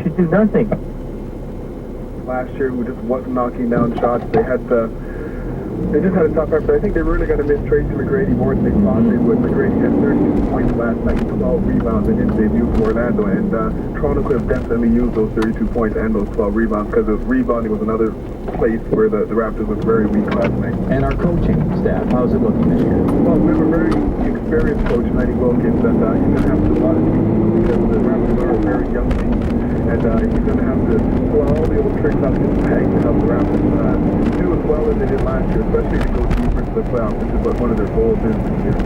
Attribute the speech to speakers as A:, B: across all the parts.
A: should do nothing.
B: Last year, who just wasn't knocking down shots. They just had a tough effort. I think they really got to miss Tracy McGrady more than they thought they would. McGrady had 32 points last night, 12 rebounds in his debut for Orlando, and Toronto could have definitely used those 32 points and those 12 rebounds, because rebounding was another place where the Raptors was very weak last night.
C: And our coaching staff, how's it looking this year?
B: Well, we have a very experienced coach, Matty Wilkins, and he's going to have to do a lot of things because the Raptors are a very young team. And he's going to have to pull all the old tricks out of his bag to help the Raptors do as well as they did last year, especially to go deeper into the playoffs, which is what one of their goals is this year.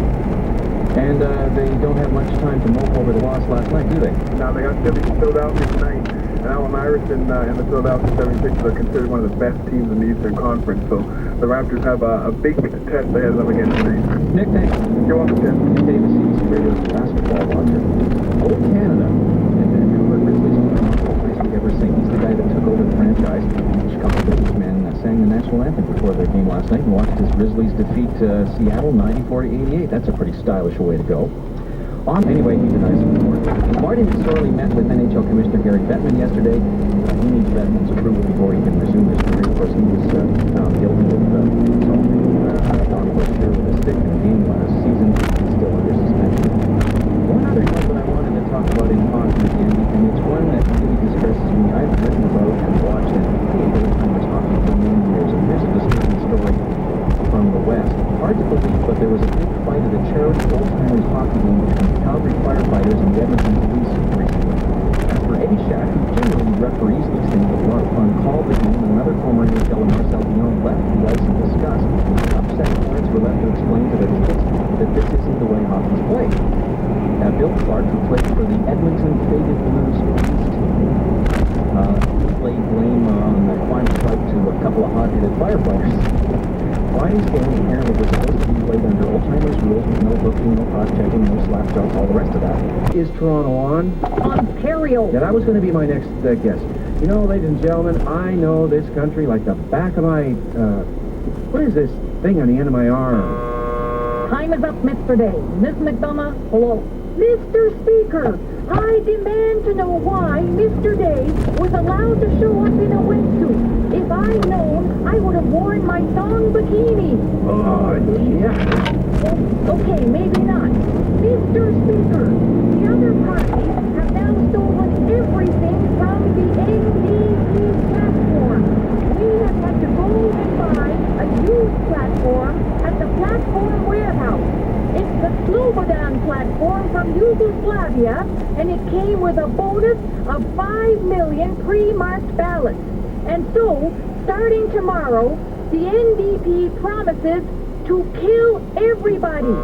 C: And they don't have much time to mope over the loss last night, do they?
B: Now they got Philadelphia tonight, and Allen Iverson and the Philadelphia 76ers are considered one of the best teams in the Eastern Conference, so the Raptors have a big test ahead of them again tonight.
C: Nick, thanks.
B: You're welcome, Tim.
C: Nick Davis, CBC Radio basketball watcher. Oh, Canada. And Vancouver Grizzlies place we ever sing. He's the guy that took over the franchise. Chicago businessman sang the national anthem before their game last night and watched his Grizzlies defeat Seattle 94-88. That's a pretty stylish way to go. Anyway, he's a nice report. Marty McSorley met with NHL Commissioner Gary Bettman yesterday. He needs Bettman's approval before he can resume his career. Of course, he was found guilty of assaulting Don Bushir with a stick in a game last season. He's still under suspension. One other thing that I wanted to talk about in hockey again, and it's one that really distresses me. I've written about and watched and played old-timers hockey for many years, and here's a disturbing story from the West. Hard to believe, but there was a big fight at a Cherokee old-timers hockey game between Calgary firefighters and the Edmonton police recently. After Eddie Shack, who generally referees these things with a lot of fun, called the game, and another former NHL and Marcel Dion left the ice in disgust. Upset parents were left to explain to their kids that this isn't the way hockey's played. Bill Clark, who played for the Edmonton Faded Blues police team, laid blame on the crime strike to a couple of hot-headed firefighters. Friday's game apparently was supposed to be played under old-timers rules with no hooking, no cross-checking, no slap shots, all the rest of that. Is Toronto on?
D: Ontario.
C: Yeah, that was going to be my next guess. You know, ladies and gentlemen, I know this country like the back of my, what is this thing on the end of my arm?
D: Time is up, Mr. Day. Miss McDonough, hello. Mr. Speaker, I demand to know why Mr. Day was allowed to show up in a wetsuit. If I'd known, I would have worn my thong bikini.
C: Oh, yeah.
D: Well, okay, maybe not. Mr. Speaker, the other parties have now stolen everything from the NDP platform. We have had to go and buy a used platform at the platform warehouse. It's the Slobodan platform from Yugoslavia, and it came with a bonus of 5 million pre-marked ballots. And so, starting tomorrow, the NDP promises to kill everybody.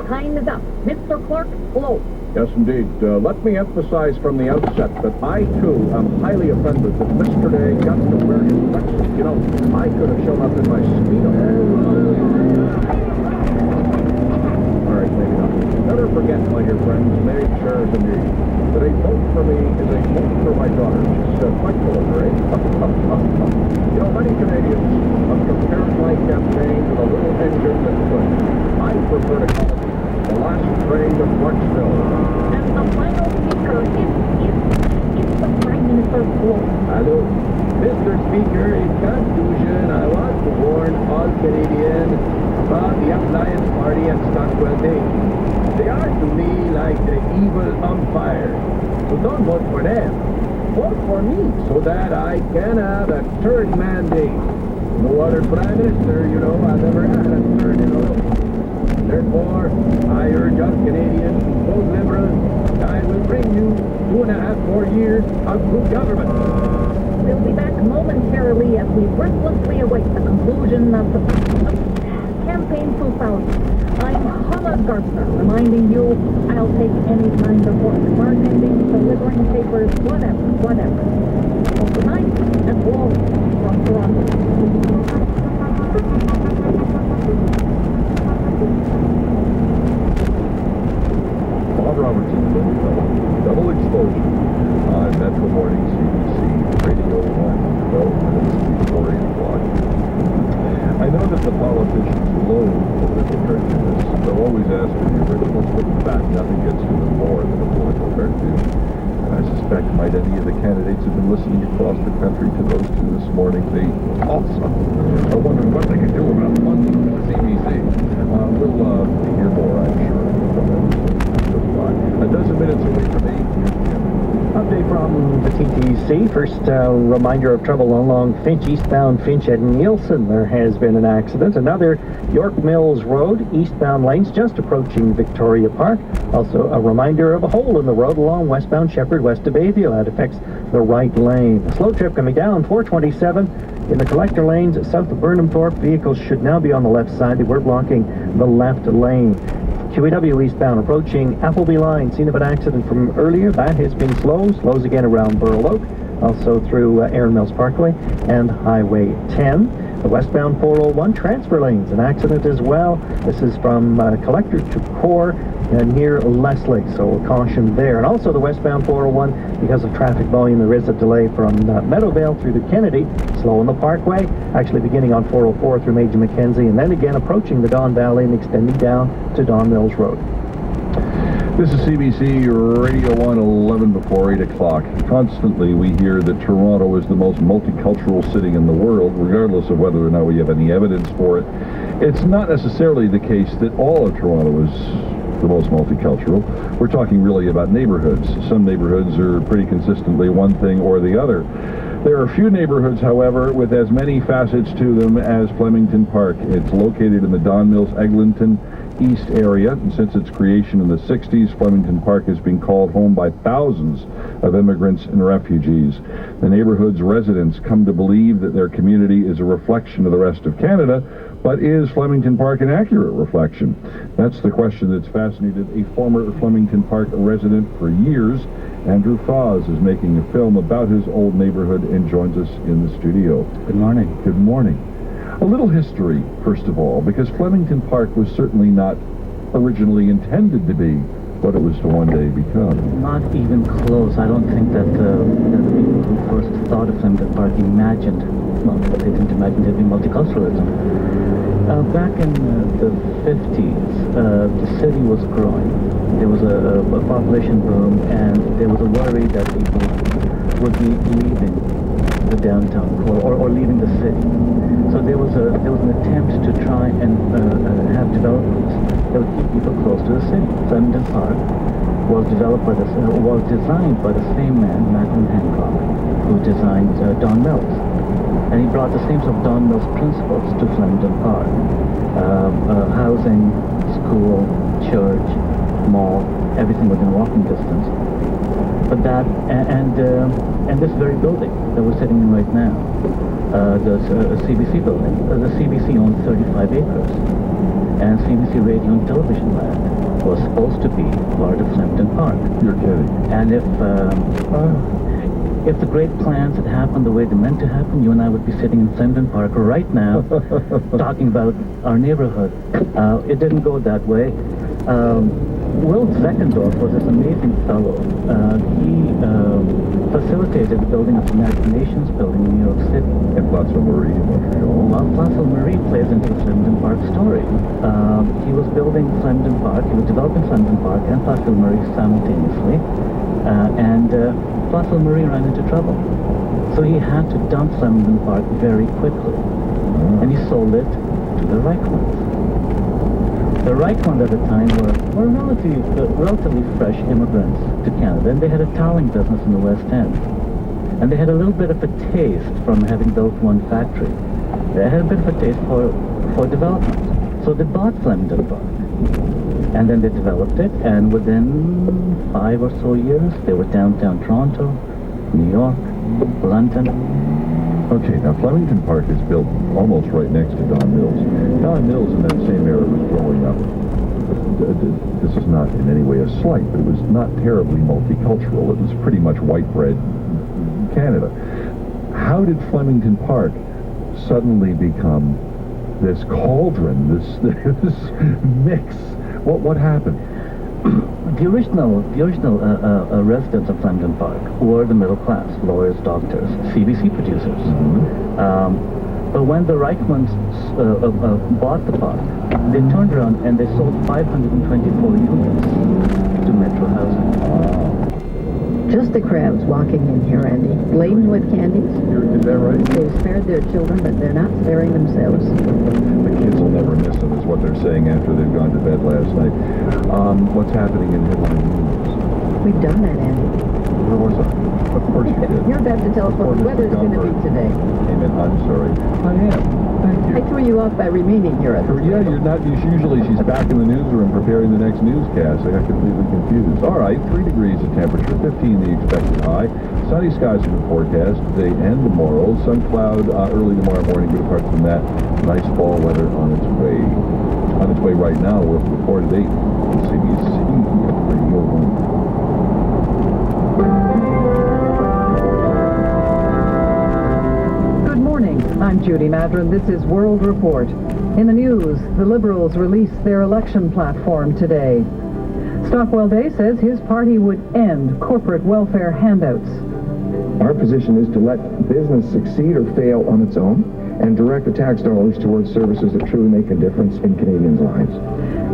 D: Time is up. Mr. Clark, hello.
C: Yes, indeed. Let me emphasize from the outset that I, too, am highly offended that Mr. Day got to wear his wetsuit. You know, I could have shown up in my Speedo. Maybe not. Never forget, my dear friends, May shares in me, that a vote for me is a vote for my daughter. She's quite full of her, eh? You know, many Canadians have compared my campaign to the little engine that could. I prefer to call it the last train to Marksville.
D: And the final speaker is the Prime Minister.
C: Hello. Mr. Speaker, in conclusion, I want to warn all Canadians about the Alliance Party and Stockwell Day. They are to me like the evil umpires. So don't vote for them. Vote for me so that I can have a third mandate. No other Prime Minister, you know, has ever had a third in a row. Therefore, I urge all Canadians to vote Liberal. I will bring you 2.5 more years of good government.
D: We'll be back momentarily as we breathlessly await the conclusion of the Campaign 2000. I'm Hannah Gardner, reminding you I'll take any kind of work, bartending, delivering papers, whatever. So tonight and always from Toronto.
E: Bob Robertson, double exposure on Metro Morning CBC Radio One, 12 minutes before 8 o'clock. I know that the politicians loathe political prejudice. They'll always ask for the originals, but in fact, nothing gets to them more than a political prejudice. I suspect might any of the candidates have been listening across the country to those two this morning. They awesome. I wonder what they can do about funding the CBC. We'll hear more, I'm sure. A dozen minutes away from 8.
A: Update from the TTC. First reminder of trouble along Finch, eastbound Finch at Nielsen. There has been an accident. Another York Mills Road, eastbound lanes just approaching Victoria Park. Also a reminder of a hole in the road along westbound Shepherd west of Bayview. That affects the right lane. A slow trip coming down 427 in the collector lanes south of Burnhamthorpe. Vehicles should now be on the left side. They were blocking the left lane. QEW eastbound approaching Appleby line. Scene of an accident from earlier. That has been slow. Slows again around Burl Oak. Also through Erin Mills Parkway and Highway 10. The westbound 401 transfer lanes. An accident as well. This is from Collector to Core near Leslie. So caution there. And also the westbound 401, because of traffic volume, there is a delay from Meadowvale through to Kennedy. Slow on the Parkway. Actually beginning on 404 through Major Mackenzie. And then again approaching the Don Valley and extending down to Don Mills Road.
E: This is CBC Radio One, 11 before 8 o'clock. Constantly we hear that Toronto is the most multicultural city in the world, regardless of whether or not we have any evidence for it. It's not necessarily the case that all of Toronto is the most multicultural. We're talking really about neighborhoods. Some neighborhoods are pretty consistently one thing or the other. There are few neighborhoods, however, with as many facets to them as Flemington Park. It's located in the Don Mills, Eglinton East area, and since its creation in the 60s, Flemington Park has been called home by thousands of immigrants and refugees. The neighborhood's residents come to believe that their community is a reflection of the rest of Canada, but is Flemington Park an accurate reflection? That's the question that's fascinated a former Flemington Park resident for years. Andrew Foz is making a film about his old neighborhood and joins us in the studio.
A: Good morning.
E: Good morning. A little history, first of all, because Flemington Park was certainly not originally intended to be what it was to one day become.
F: Not even close. I don't think that the people who first thought of Flemington Park imagined, well, they didn't imagine there'd be multiculturalism. Back in the 50s, the city was growing. There was a population boom, and there was a worry that people would be leaving the downtown core or leaving the city. So there was an attempt to try and have developments that would keep people close to the city. Flemington Park was designed by the same man, Mcmichael, who designed Don Mills. And he brought the same sort of Don Mills principles to Flemington Park. Housing, school, church, mall, everything within walking distance. But that, and this very building that we're sitting in right now, the CBC building, the CBC owned 35 acres. And CBC Radio and Television Land was supposed to be part of Flemington Park.
E: You're kidding.
F: And if the great plans had happened the way they meant to happen, you and I would be sitting in Flemington Park right now talking about our neighborhood. It didn't go that way. Will Zeckendorf was this amazing fellow. He facilitated the building of the United Nations building in New York City.
E: And Place Marie in Montreal.
F: Well, Place Marie plays into the Flemington Park story. He was building Flemington Park, he was developing Flemington Park and Place Marie simultaneously. Place Marie ran into trouble. So he had to dump Flemington Park very quickly. And he sold it to the Reichmanns. The Reichmanns at the time were relatively fresh immigrants to Canada, and they had a toweling business in the West End. And they had a little bit of a taste from having built one factory. They had a bit of a taste for development. So they bought Flemington Park. And then they developed it, and within 5 or so years, they were downtown Toronto, New York, London.
E: Okay, now Flemington Park is built almost right next to Don Mills. Don Mills in that same era was growing up. This is not in any way a slight, but it was not terribly multicultural. It was pretty much white bread Canada. How did Flemington Park suddenly become this cauldron, this mix? What happened?
F: The original residents of Flemington Park were the middle class, lawyers, doctors, CBC producers. But when the Reichmanns bought the park, they turned around and they sold 524 units to Metro Housing.
G: Just the crowds walking in here, Andy, laden with candies.
E: Is that right?
G: They've spared their children, but they're not sparing themselves.
E: The kids will never miss them, is what they're saying after they've gone to bed last night. What's happening in headline news?
G: We've done that, Andy.
E: Where was I? Of course you did.
G: You're about to tell us what the weather's going to be today.
E: Amen. I'm sorry. I am. Thank you.
G: I threw you off by remaining here at the
E: Yeah, you're not. Usually she's back in the newsroom preparing the next newscast. I got completely confused. All right, 3 degrees of temperature, 15 the expected high. Sunny skies in the forecast today and tomorrow. Some cloud early tomorrow morning, but apart from that, nice fall weather on its way. On its way right now. We're reported 8 on CBC Radio One.
H: I'm Judy Madron. This is World Report. In the news, the Liberals released their election platform today. Stockwell Day says his party would end corporate welfare handouts.
I: Our position is to let business succeed or fail on its own and direct the tax dollars towards services that truly make a difference in Canadians' lives.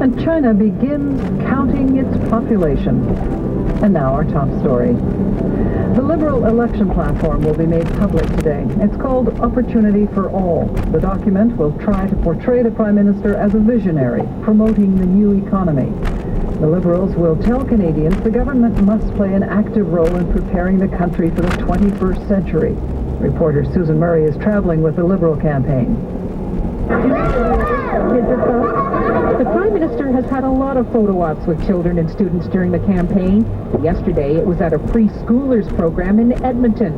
H: And China begins counting its population. And now our top story. The Liberal election platform will be made public today. It's called Opportunity for All. The document will try to portray the Prime Minister as a visionary, promoting the new economy. The Liberals will tell Canadians the government must play an active role in preparing the country for the 21st century. Reporter Susan Murray is traveling with the Liberal campaign.
D: The Prime Minister has had a lot of photo ops with children and students during the campaign. Yesterday, it was at a preschoolers program in Edmonton.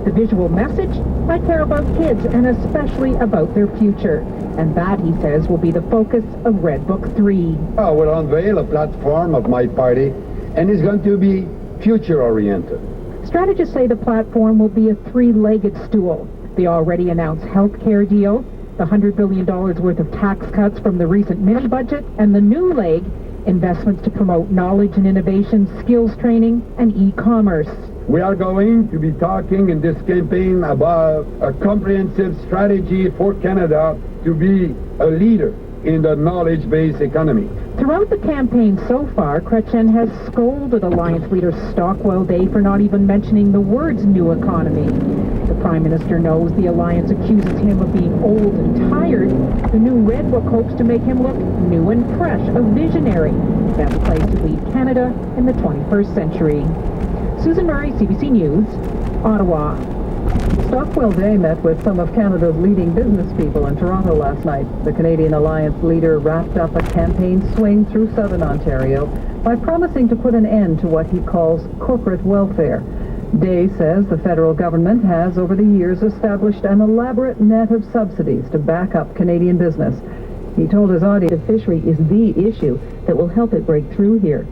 D: The visual message? I care about kids and especially about their future. And that, he says, will be the focus of Red Book 3.
J: I will unveil a platform of my party, and it's going to be future-oriented.
D: Strategists say the platform will be a 3-legged stool. The already announced health care deal, the $100 billion worth of tax cuts from the recent mini-budget, and the new leg, investments to promote knowledge and innovation, skills training, and e-commerce.
J: We are going to be talking in this campaign about a comprehensive strategy for Canada to be a leader in the knowledge-based economy.
D: Throughout the campaign so far, Chrétien has scolded Alliance leader Stockwell Day for not even mentioning the words new economy. The Prime Minister knows the Alliance accuses him of being old and tired. The new Red Book hopes to make him look new and fresh, a visionary. Best place to lead Canada in the 21st century. Susan Murray, CBC News, Ottawa.
H: Stockwell Day met with some of Canada's leading business people in Toronto last night. The Canadian Alliance leader wrapped up a campaign swing through southern Ontario by promising to put an end to what he calls corporate welfare. Day says the federal government has, over the years, established an elaborate net of subsidies to back up Canadian business. He told his audience
K: the fishery is the issue that will help it break through here.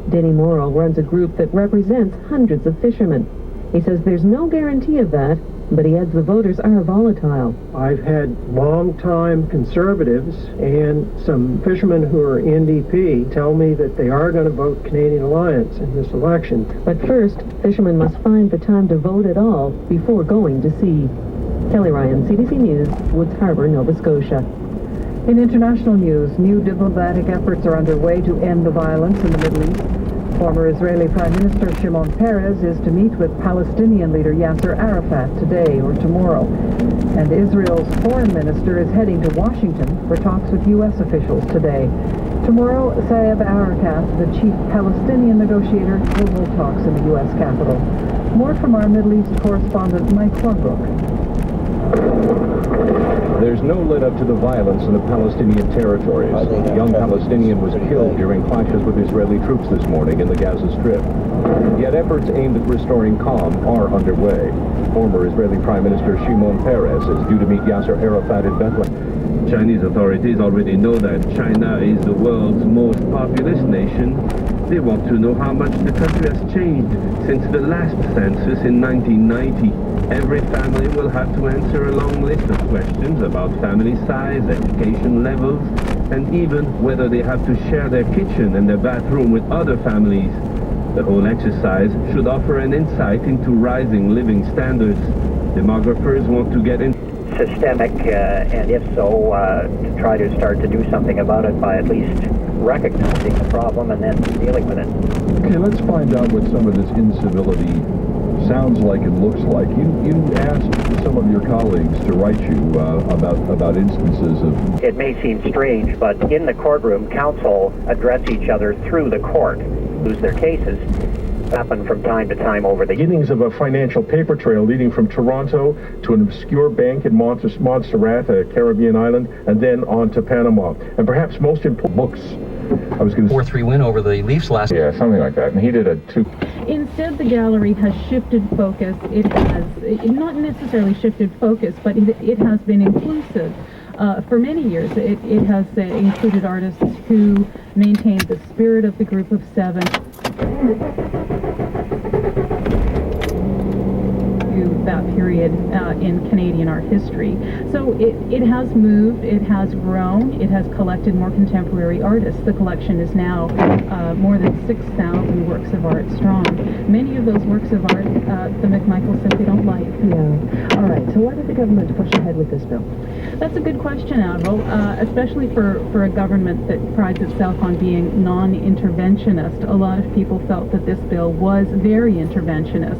K: Denny Morrill runs a group that represents hundreds of fishermen. He says there's no guarantee of that, but he adds the voters are volatile.
L: I've had long-time conservatives and some fishermen who are NDP tell me that they are going to vote Canadian Alliance in this election.
K: But first, fishermen must find the time to vote at all before going to sea. Kelly Ryan, CBC News, Woods Harbor, Nova Scotia.
H: In international news, new diplomatic efforts are underway to end the violence in the Middle East. Former Israeli Prime Minister Shimon Peres is to meet with Palestinian leader Yasser Arafat today or tomorrow. And Israel's foreign minister is heading to Washington for talks with U.S. officials today. Tomorrow, Saeb Erekat, the chief Palestinian negotiator, will hold talks in the U.S. Capitol. More from our Middle East correspondent Mike Clunbrook.
C: There's no let-up to the violence in the Palestinian territories. A young Palestinian was killed during clashes with Israeli troops this morning in the Gaza Strip. Yet efforts aimed at restoring calm are underway. Former Israeli Prime Minister Shimon Peres is due to meet Yasser Arafat in Bethlehem.
M: Chinese authorities already know that China is the world's most populous nation. They want to know how much the country has changed since the last census in 1990. Every family will have to answer a long list of questions about family size, education levels, and even whether they have to share their kitchen and their bathroom with other families. The whole exercise should offer an insight into rising living standards. Demographers want to get in.
A: systemic, and if so, to try to start to do something about it by at least recognizing the problem and then dealing with it.
E: Okay, let's find out what some of this incivility sounds like and looks like. You asked some of your colleagues to write you about instances of...
A: It may seem strange, but in the courtroom, counsel address each other through the court, lose their cases. Happen from time to time over the beginnings of a financial paper trail leading from Toronto to an obscure bank in Montserrat, a Caribbean island, and then on to Panama. And perhaps most important, books. I was going to
C: 4-3 win over the Leafs last year.
I: Yeah, something like that. And he did a 2.
N: Instead, the gallery has shifted focus. It has not necessarily shifted focus, but it has been inclusive. For many years, it has included artists who maintained the spirit of the group of 7. That period in Canadian art history. So it has moved, it has grown, it has collected more contemporary artists. The collection is now more than 6,000 works of art strong. Many of those works of art the Mcmichael simply don't like.
K: Yeah. All right, so why did the government push ahead with this bill?
N: That's a good question, Avril, especially for a government that prides itself on being non-interventionist. A lot of people felt that this bill was very interventionist.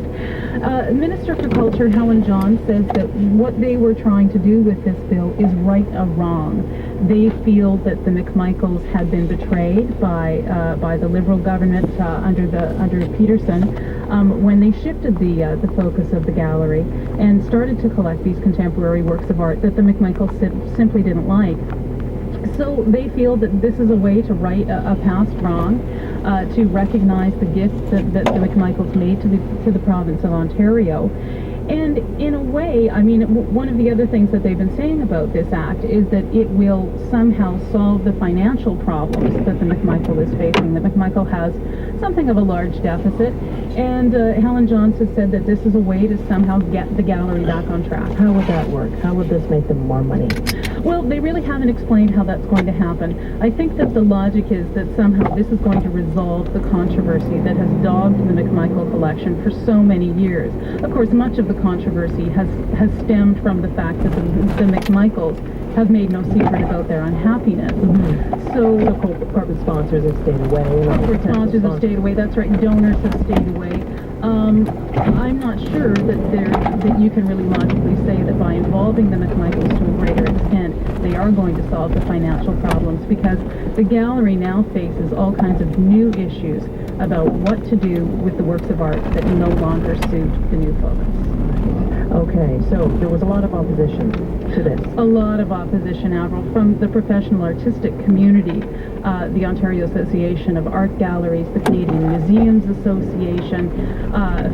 N: Minister for Culture Helen John says that what they were trying to do with this bill is right a wrong. They feel that the Mcmichaels had been betrayed by the Liberal government under Peterson when they shifted the focus of the gallery and started to collect these contemporary works of art that the Mcmichaels simply didn't like. So they feel that this is a way to right a past wrong, to recognize the gifts that the Mcmichaels made to the province of Ontario. And in a way, I mean, one of the other things that they've been saying about this act is that it will somehow solve the financial problems that the Mcmichael is facing. The Mcmichael has something of a large deficit, and Helen Johns has said that this is a way to somehow get the gallery back on track.
K: How would that work? How would this make them more money?
N: Well, they really haven't explained how that's going to happen. I think that the logic is that somehow this is going to resolve the controversy that has dogged the Mcmichael collection for so many years. Of course, much of the controversy has stemmed from the fact that the Mcmichaels have made no secret about their unhappiness.
K: Mm-hmm. So corporate sponsors have stayed away.
N: Corporate sponsors have stayed away, that's right. Donors have stayed away. I'm not sure that you can really logically say that by involving the Mcmichaels to a greater extent, they are going to solve the financial problems, because the gallery now faces all kinds of new issues about what to do with the works of art that no longer suit the new focus.
K: Okay, so there was a lot of opposition to this.
N: A lot of opposition, Avril, from the professional artistic community, the Ontario Association of Art Galleries, the Canadian Museums Association,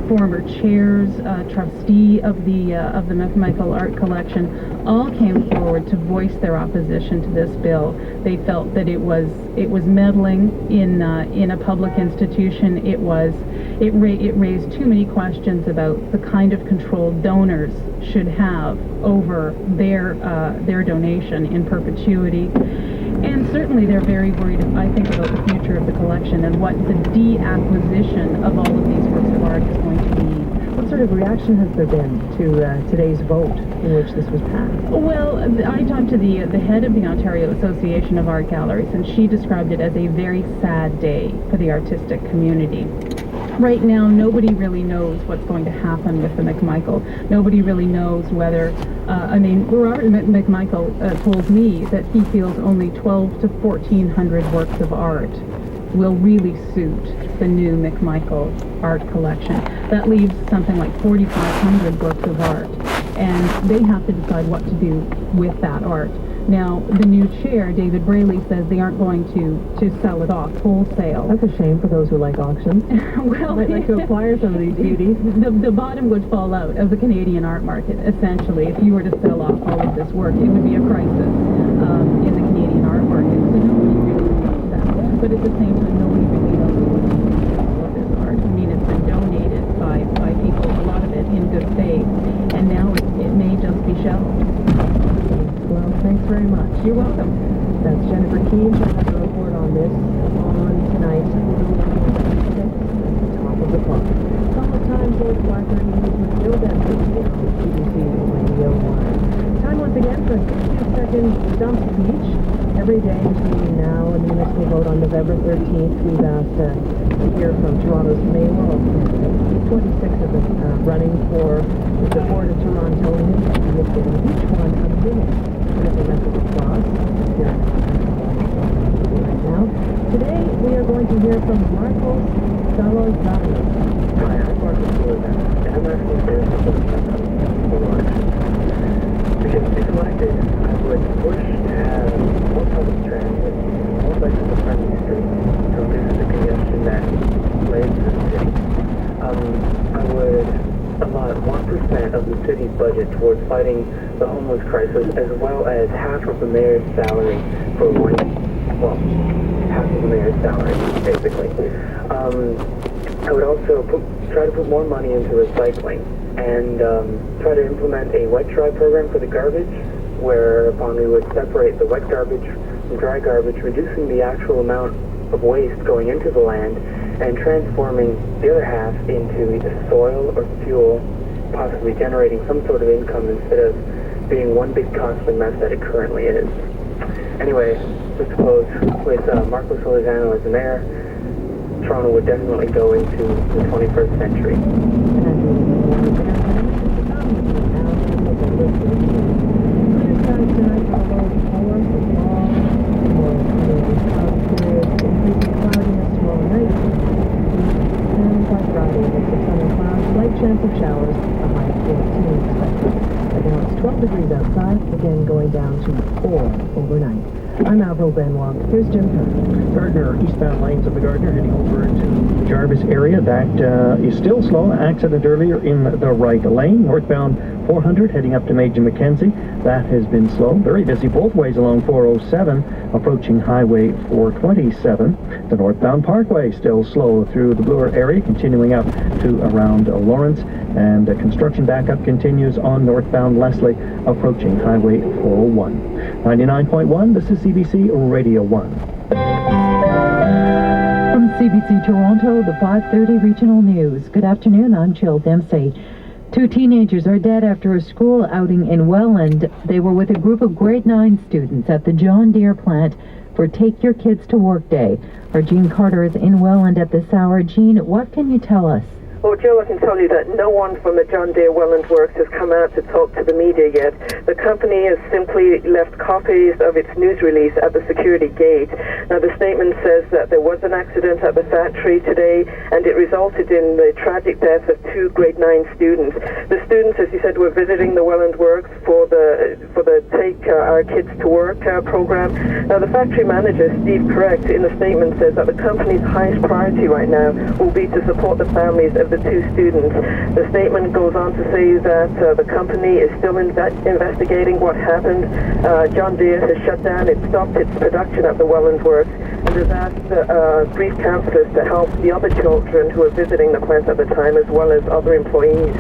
N: former chairs, trustee of the Mcmichael Art Collection, all came forward to voice their opposition to this bill. They felt that it was meddling in a public institution. It raised too many questions about the kind of control donors should have over their donation in perpetuity. And certainly they're very worried, I think, about the future of the collection and what the de-acquisition of all of these works of art is going to mean.
K: What sort of reaction has there been to today's vote in which this was passed?
N: Well, I talked to the head of the Ontario Association of Art Galleries, and she described it as a very sad day for the artistic community. Right now, nobody really knows what's going to happen with the Mcmichael. Nobody really knows whether, Robert Mcmichael told me that he feels only 12 to 1,400 works of art will really suit the new Mcmichael art collection. That leaves something like 4,500 works of art, and they have to decide what to do with that art. Now, the new chair, David Braley, says they aren't going to sell it off wholesale.
K: That's a shame for those who like auctions.
N: Well,
K: might like to acquire some of these beauties.
N: The bottom would fall out of the Canadian art market, essentially. If you were to sell off all of this work, it would be a crisis in the Canadian art market. So nobody really knows that. But at the same time, nobody really knows what's going to happen with this art. I mean, it's been donated by people, a lot of it in good faith, and now it may just be shelved.
K: Well, thanks very much.
N: You're welcome.
K: That's Jennifer Keane. She'll have a report on this on tonight at the top of the clock. Couple of times, 5:30 news with Joe Benson on CBC Radio One. Time vote on November 13th. We've asked to hear from Toronto's mayoral candidates. 26 of them running for the Board of Toronto, and we have given each one a minute to get the message across. Here right now. Today we are going to hear from Marcos Salazar.
O: Hi, I'm Marcos Salazar, and I'm asking for your support for election. Because if elected, I would push to have more public transit, more bicycle-friendly streets to reduce the congestion that plagues the city. I would allot 1% of the city's budget towards fighting the homeless crisis, as well as half of the mayor's salary for half of the mayor's salary, basically. I would also try to put more money into recycling and try to implement a wet dry program for the garbage, whereupon we would separate the wet garbage from dry garbage, reducing the actual amount of waste going into the land and transforming the other half into either soil or fuel, possibly generating some sort of income instead of being one big costly mess that it currently is. Anyway, just to close, with Marcos Salazar as the mayor, Toronto would definitely go into the 21st century.
K: Chance of showers, a high of 14 expected. Right now it's 12 degrees outside, again going down to 4 overnight. I'm Avril Benoit. Here's Jim
A: Gardner, eastbound lanes of the Gardner heading over to the Jarvis area. That is still slow. Accident earlier in the right lane. Northbound 400 heading up to Major Mackenzie. That has been slow. Very busy both ways along 407 approaching Highway 427. The northbound Parkway still slow through the Bloor area, continuing up to around Lawrence. And construction backup continues on northbound Leslie approaching Highway 401. 99.1, this is CBC Radio One.
P: From CBC Toronto, the 5:30 Regional News. Good afternoon, I'm Jill Dempsey. 2 teenagers are dead after a school outing in Welland. They were with a group of grade 9 students at the John Deere plant for Take Your Kids to Work Day. Our Jean Carter is in Welland at this hour. Jean, what can you tell us?
Q: Well, Jill, I can tell you that no one from the John Deere Welland Works has come out to talk to the media yet. The company has simply left copies of its news release at the security gate. Now, the statement says that there was an accident at the factory today, and it resulted in the tragic death of 2 grade 9 students. The students, as you said, were visiting the Welland Works for the Take Our Kids to Work program. Now, the factory manager, Steve Correct, in the statement says that the company's highest priority right now will be to support the families of the 2 students. The statement goes on to say that the company is still investigating what happened. John Deere has shut down, it stopped its production at the Welland Works, and has asked grief counselors to help the other children who were visiting the plant at the time, as well as other employees.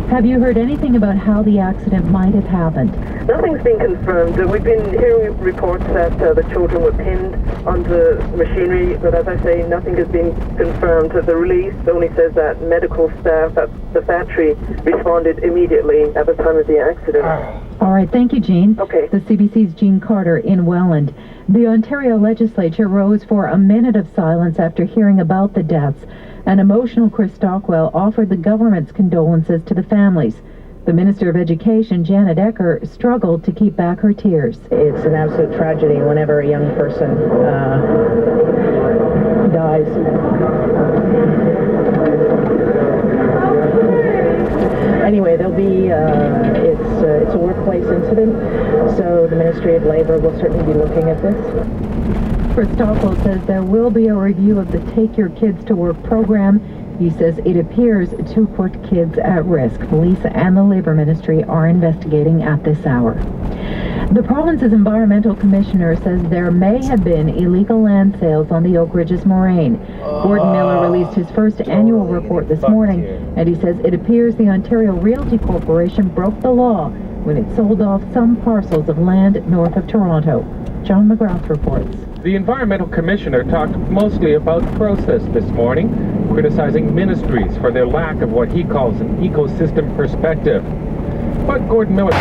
P: Have you heard anything about how the accident might have happened?
Q: Nothing's been confirmed. We've been hearing reports that the children were pinned onto machinery, but as I say, nothing has been confirmed. The release only says that medical staff at the factory responded immediately at the time of the accident.
P: All right, thank you, Jean.
Q: Okay.
P: The CBC's Jean Carter in Welland. The Ontario legislature rose for a minute of silence after hearing about the deaths. An emotional Chris Stockwell offered the government's condolences to the families. The Minister of Education, Janet Ecker, struggled to keep back her tears.
G: It's an absolute tragedy whenever a young person dies. Anyway, there'll be, it's a workplace incident, so the Ministry of Labour will certainly be looking at this.
P: Chris Stockwell says there will be a review of the Take Your Kids to Work program. He says it appears to put kids at risk. Police and the Labour Ministry are investigating at this hour. The province's environmental commissioner says there may have been illegal land sales on the Oak Ridges Moraine. Gordon Miller released his first annual report this morning, and he says it appears the Ontario Realty Corporation broke the law when it sold off some parcels of land north of Toronto. John McGrath reports.
R: The environmental commissioner talked mostly about process this morning, criticizing ministries for their lack of what he calls an ecosystem perspective. But Gordon Miller...